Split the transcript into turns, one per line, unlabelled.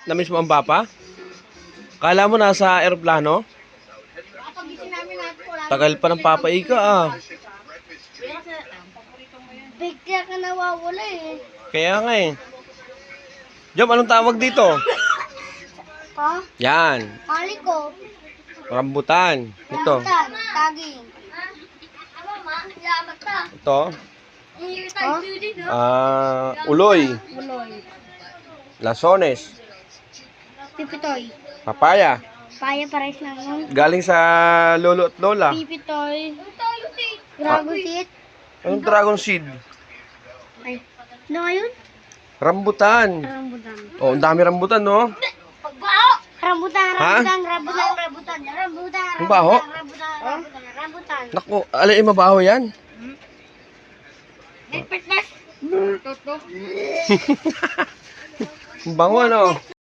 Namiss mo ang papa? Kala mo nasa eroplano? Tagal pa ng papa Ika ah.
Bigla ka nawawala eh.
Kaya nga eh. Jom, anong tawag dito?
Ha?
Yan.
Mali ko.
Rambutan. Ito.
Rambutan. Taging.
Ito. Uloy.
Buloy.
Lasones.
Pipitoy.
Papaya.
Paya pares lang yun.
Galing sa lolo at lola.
Pipitoy. Dragon seed.
Anong dragon seed?
Ay. Ano ngayon?
Rambutan.
Rambutan.
Oh, ang dami rambutan, no?
Rambutan,
Ha?
rambutan, rambutan, rambutan, rambutan,
Ang baho?
rambutan, rambutan, rambutan.
Naku, alay, mabaho yan.
Pipit na.
Ang bango, no?